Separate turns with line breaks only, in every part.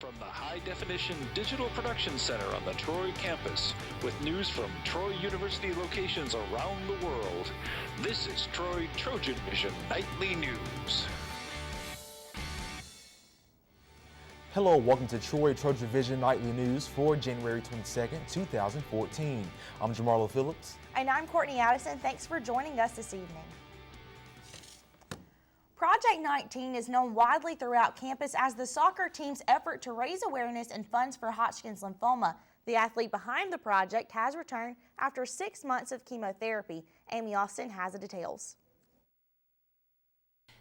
From the High Definition Digital Production Center on the Troy campus, with news from Troy University locations around the world, this is Troy TrojanVision Nightly News.
Hello, welcome to Troy TrojanVision Nightly News for January 22nd, 2014. I'm Jamarlo Phillips.
And I'm Courtney Addison. Thanks for joining us this evening. Project 19 is known widely throughout campus as the soccer team's effort to raise awareness and funds for Hodgkin's lymphoma. The athlete behind the project has returned after 6 months of chemotherapy. Amy Austin has the details.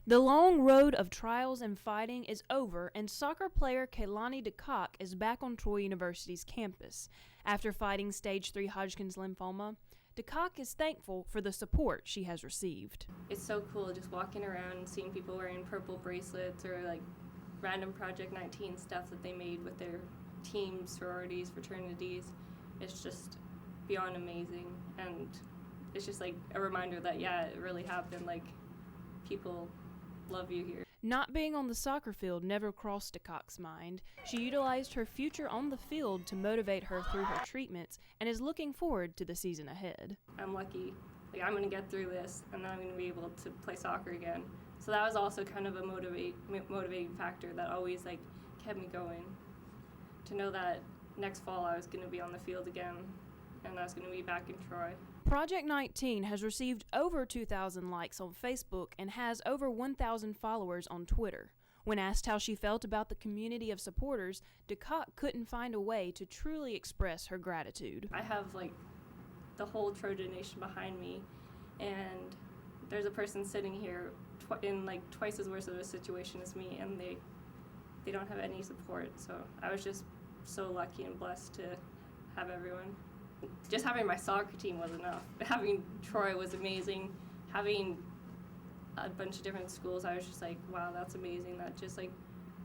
The long road of trials and fighting is over, and soccer player Kaylani DeCock is back on Troy University's campus. After fighting stage 3 Hodgkin's lymphoma, DeCock is thankful for the support she has received.
It's so cool just walking around and seeing people wearing purple bracelets or like random Project 19 stuff that they made with their teams, sororities, fraternities. It's just beyond amazing, and it's just like a reminder that, yeah, it really happened. Like, people love you here.
Not being on the soccer field never crossed DeCock's mind. She utilized her future on the field to motivate her through her treatments and is looking forward to the season ahead.
I'm lucky. Like, I'm going to get through this, and then I'm going to be able to play soccer again. So that was also kind of a motivating factor that always like kept me going, to know that next fall I was going to be on the field again and I was going to be back in Troy.
Project 19 has received over 2,000 likes on Facebook and has over 1,000 followers on Twitter. When asked how she felt about the community of supporters, DeCock couldn't find a way to truly express her gratitude.
I have like the whole Trojan Nation behind me, and there's a person sitting here in like twice as worse of a situation as me, and they don't have any support. So I was just so lucky and blessed to have everyone. Just having my soccer team was enough. Having Troy was amazing. Having a bunch of different schools, I was just like, wow, that's amazing. That just like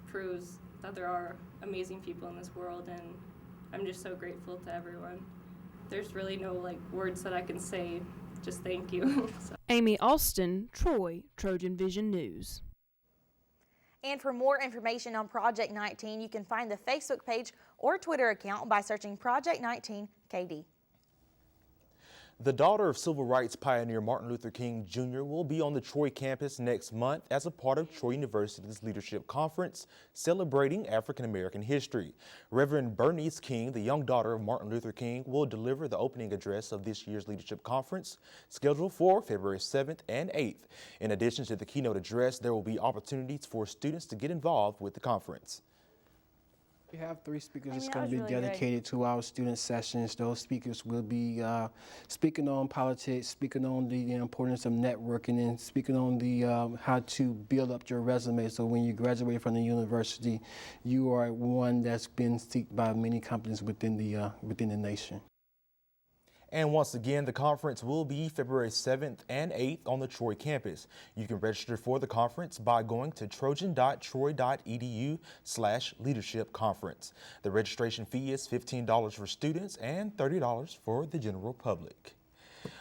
proves that there are amazing people in this world, and I'm just so grateful to everyone. There's really no like words that I can say. Just thank you. So.
Amy Austin, Troy TrojanVision News.
And for more information on Project 19, you can find the Facebook page or Twitter account by searching Project 19 KD.
The daughter of civil rights pioneer Martin Luther King Jr. will be on the Troy campus next month as a part of Troy University's Leadership Conference celebrating African American history. Reverend Bernice King, the young daughter of Martin Luther King, will deliver the opening address of this year's Leadership Conference, scheduled for February 7th and 8th. In addition to the keynote address, there will be opportunities for students to get involved with the conference.
We have 3 speakers that's going to be dedicated to our student sessions. Those speakers will be speaking on politics, speaking on the importance of networking, and speaking on the how to build up your resume. So when you graduate from the university, you are one that's been sought by many companies within the nation.
And once again, the conference will be February 7th and 8th on the Troy campus. You can register for the conference by going to trojan.troy.edu/leadership conference. The registration fee is $15 for students and $30 for the general public.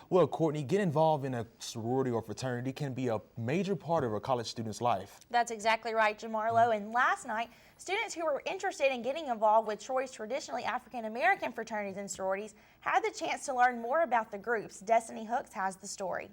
Well, Courtney, getting involved in a sorority or fraternity can be a major part of a college student's life.
That's exactly right, Jamarlo. And last night, students who were interested in getting involved with Troy's traditionally African-American fraternities and sororities had the chance to learn more about the groups. Destiny Hooks has the story.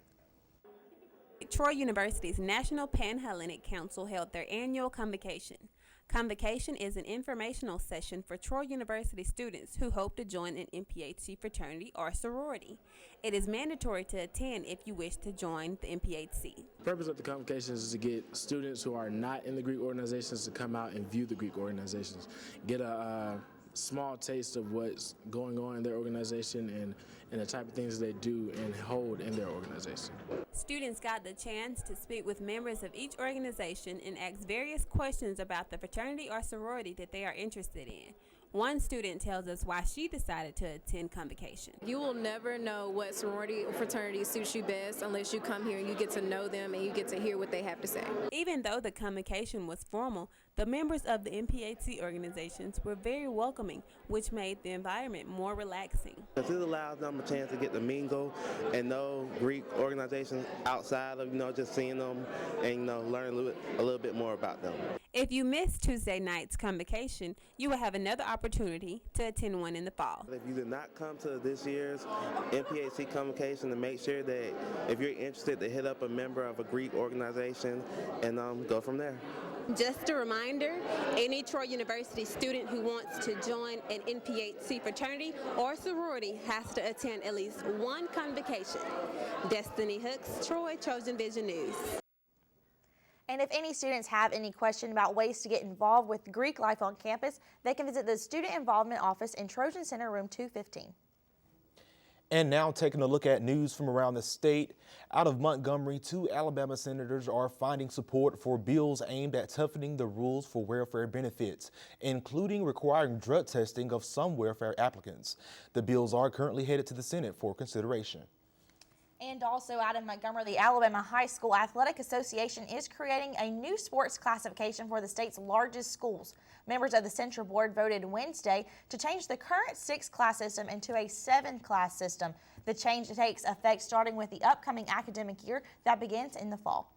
Troy University's National Pan-Hellenic Council held their annual convocation. Convocation is an informational session for Troy University students who hope to join an NPHC fraternity or sorority. It is mandatory to attend if you wish to join the NPHC.
The purpose of the convocation is to get students who are not in the Greek organizations to come out and view the Greek organizations, get a small taste of what's going on in their organization and the type of things they do and hold in their organization.
Students got the chance to speak with members of each organization and ask various questions about the fraternity or sorority that they are interested in. One student tells us why she decided to attend convocation.
You will never know what sorority or fraternity suits you best unless you come here and you get to know them and you get to hear what they have to say.
Even though the convocation was formal, The members of the MPHC organizations were very welcoming, which made the environment more relaxing.
This allows them a chance to get to mingle and know Greek organizations outside of, just seeing them and, learn a little bit more about them.
If you missed Tuesday night's convocation, you will have another opportunity to attend one in the fall.
If you did not come to this year's MPHC convocation, to make sure that if you're interested to hit up a member of a Greek organization and go from there.
Just a reminder, any Troy University student who wants to join an NPHC fraternity or sorority has to attend at least one convocation. Destiny Hooks, Troy, TrojanVision News.
And if any students have any question about ways to get involved with Greek life on campus, they can visit the Student Involvement Office in Trojan Center, room 215.
And now taking a look at news from around the state. Out of Montgomery, 2 Alabama senators are finding support for bills aimed at toughening the rules for welfare benefits, including requiring drug testing of some welfare applicants. The bills are currently headed to the Senate for consideration.
And also out of Montgomery, the Alabama High School Athletic Association is creating a new sports classification for the state's largest schools. Members of the Central Board voted Wednesday to change the current 6-class system into a 7-class system. The change takes effect starting with the upcoming academic year that begins in the fall.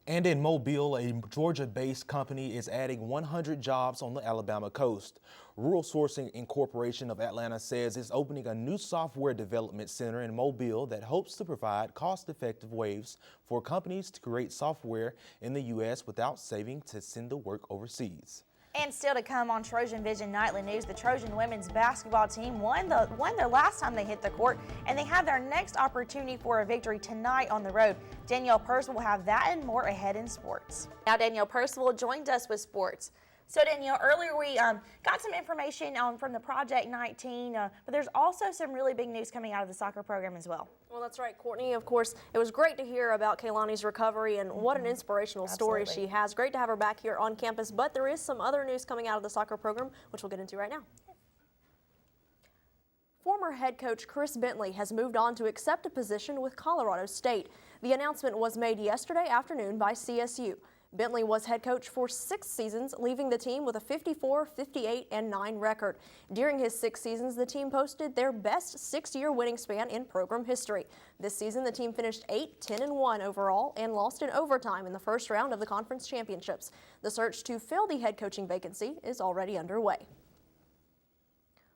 And in Mobile, a Georgia-based company is adding 100 jobs on the Alabama coast. Rural Sourcing Incorporation of Atlanta says it's opening a new software development center in Mobile that hopes to provide cost-effective ways for companies to create software in the U.S. without saving to send the work overseas.
And still to come on TrojanVision Nightly News, the Trojan women's basketball team won their last time they hit the court, and they have their next opportunity for a victory tonight on the road. Danielle Percival will have that and more ahead in sports. Now Danielle Percival joined us with sports. So Danielle, earlier we got some information from the Project 19, but there's also some really big news coming out of the soccer program as well.
Well, that's right, Courtney. Of course, it was great to hear about Kaylani's recovery and what an inspirational story she has. Great to have her back here on campus, but there is some other news coming out of the soccer program, which we'll get into right now. Former head coach Chris Bentley has moved on to accept a position with Colorado State. The announcement was made yesterday afternoon by CSU. Bentley was head coach for 6 seasons, leaving the team with a 54, 58, and 9 record. During his 6 seasons, the team posted their best 6-year winning span in program history. This season, the team finished 8-10-1 overall and lost in overtime in the first round of the conference championships. The search to fill the head coaching vacancy is already underway.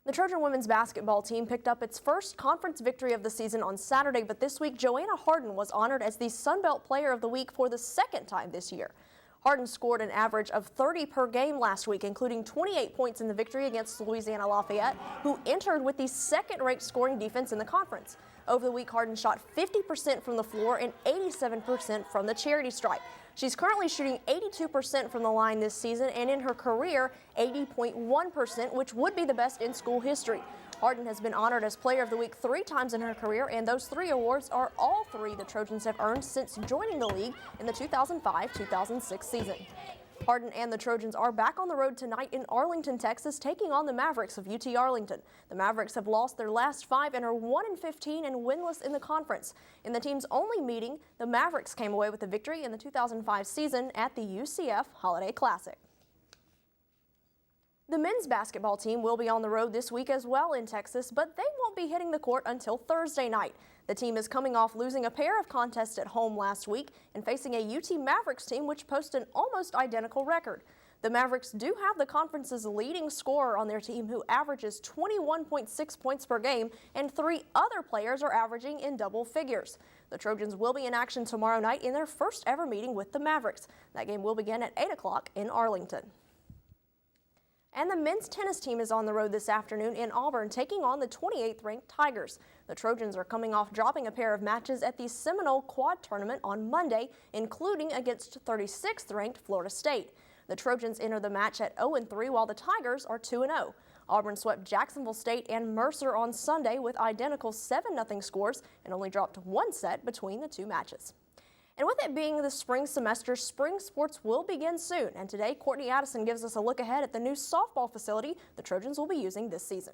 The Trojan women's basketball team picked up its first conference victory of the season on Saturday, but this week, Joanna Harden was honored as the Sun Belt Player of the Week for the 2nd time this year. Harden scored an average of 30 per game last week, including 28 points in the victory against Louisiana Lafayette, who entered with the 2nd-ranked scoring defense in the conference. Over the week, Harden shot 50% from the floor and 87% from the charity stripe. She's currently shooting 82% from the line this season, and in her career, 80.1%, which would be the best in school history. Harden has been honored as Player of the Week 3 times in her career, and those 3 awards are all 3 the Trojans have earned since joining the league in the 2005-2006 season. Harden and the Trojans are back on the road tonight in Arlington, Texas, taking on the Mavericks of UT Arlington. The Mavericks have lost their last 5 and are 1-15 and winless in the conference. In the team's only meeting, the Mavericks came away with a victory in the 2005 season at the UCF Holiday Classic. The men's basketball team will be on the road this week as well in Texas, but they won't be hitting the court until Thursday night. The team is coming off losing a pair of contests at home last week and facing a UT Mavericks team which posted an almost identical record. The Mavericks do have the conference's leading scorer on their team, who averages 21.6 points per game, and 3 other players are averaging in double figures. The Trojans will be in action tomorrow night in their first ever meeting with the Mavericks. That game will begin at 8 o'clock in Arlington. And the men's tennis team is on the road this afternoon in Auburn, taking on the 28th-ranked Tigers. The Trojans are coming off dropping a pair of matches at the Seminole Quad Tournament on Monday, including against 36th-ranked Florida State. The Trojans enter the match at 0-3, while the Tigers are 2-0. Auburn swept Jacksonville State and Mercer on Sunday with identical 7-0 scores and only dropped 1 set between the 2 matches. And with it being the spring semester, spring sports will begin soon. And today, Courtney Addison gives us a look ahead at the new softball facility the Trojans will be using this season.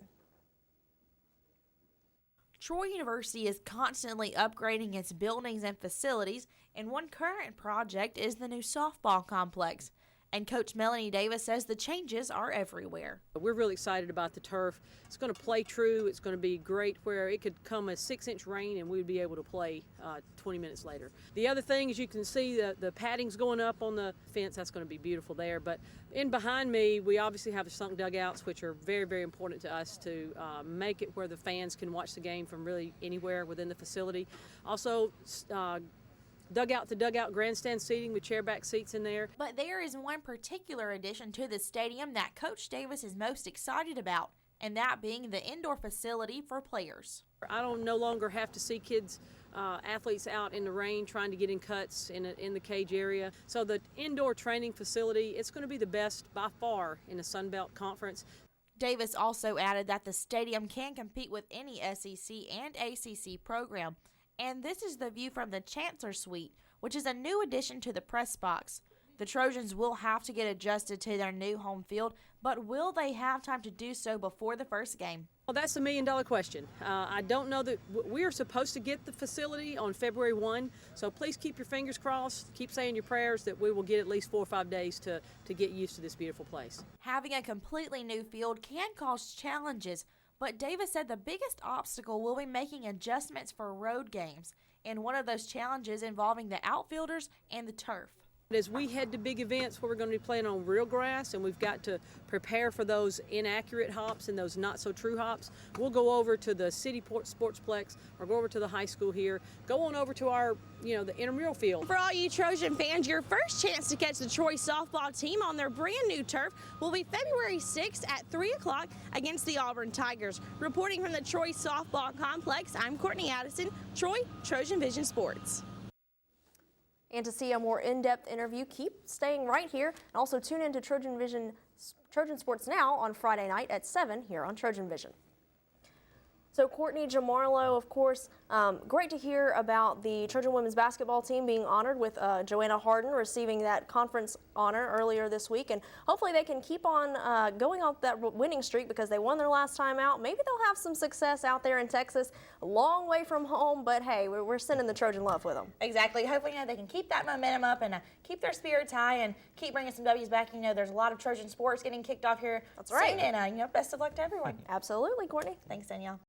Troy University is constantly upgrading its buildings and facilities, and one current project is the new softball complex. And Coach Melanie Davis says the changes are everywhere.
We're really excited about the turf. It's going to play true. It's going to be great where it could come a 6-inch rain and we'd be able to play 20 minutes later. The other thing is you can see the padding's going up on the fence. That's going to be beautiful there. But in behind me, we obviously have the sunk dugouts, which are very, very important to us to make it where the fans can watch the game from really anywhere within the facility. Also, dugout to dugout grandstand seating with chairback seats in there.
But there is one particular addition to the stadium that Coach Davis is most excited about, and that being the indoor facility for players.
I don't no longer have to see kids, athletes out in the rain trying to get in cuts in the cage area. So the indoor training facility, it's going to be the best by far in the Sun Belt Conference.
Davis also added that the stadium can compete with any SEC and ACC program. And this is the view from the Chancellor Suite, which is a new addition to the press box. The Trojans will have to get adjusted to their new home field, but will they have time to do so before the first game?
Well, that's the million-dollar question. I don't know that we are supposed to get the facility on February 1, so please keep your fingers crossed, keep saying your prayers that we will get at least 4 or 5 days to get used to this beautiful place.
Having a completely new field can cause challenges, but Davis said the biggest obstacle will be making adjustments for road games, and one of those challenges involving the outfielders and the turf.
As we head to big events where we're going to be playing on real grass and we've got to prepare for those inaccurate hops and those not so true hops, we'll go over to the city sportsplex or go over to the high school here, go on over to our, the intramural field.
For all you Trojan fans, your first chance to catch the Troy softball team on their brand new turf will be February 6th at 3 o'clock against the Auburn Tigers. Reporting from the Troy softball complex, I'm Courtney Addison, Troy Trojan Vision Sports.
And to see a more in-depth interview, keep staying right here. And also tune in to Trojan Sports Now on Friday night at 7 here on Trojan Vision. So Courtney Jamarlo, of course, great to hear about the Trojan women's basketball team being honored with Joanna Harden receiving that conference honor earlier this week. And hopefully they can keep on going off that winning streak because they won their last time out. Maybe they'll have some success out there in Texas, a long way from home, but hey, we're sending the Trojan love with them.
Exactly. Hopefully they can keep that momentum up and keep their spirits high and keep bringing some W's back. There's a lot of Trojan sports getting kicked off here.
That's right.
Soon, and best of luck to everyone.
Absolutely, Courtney.
Thanks, Danielle.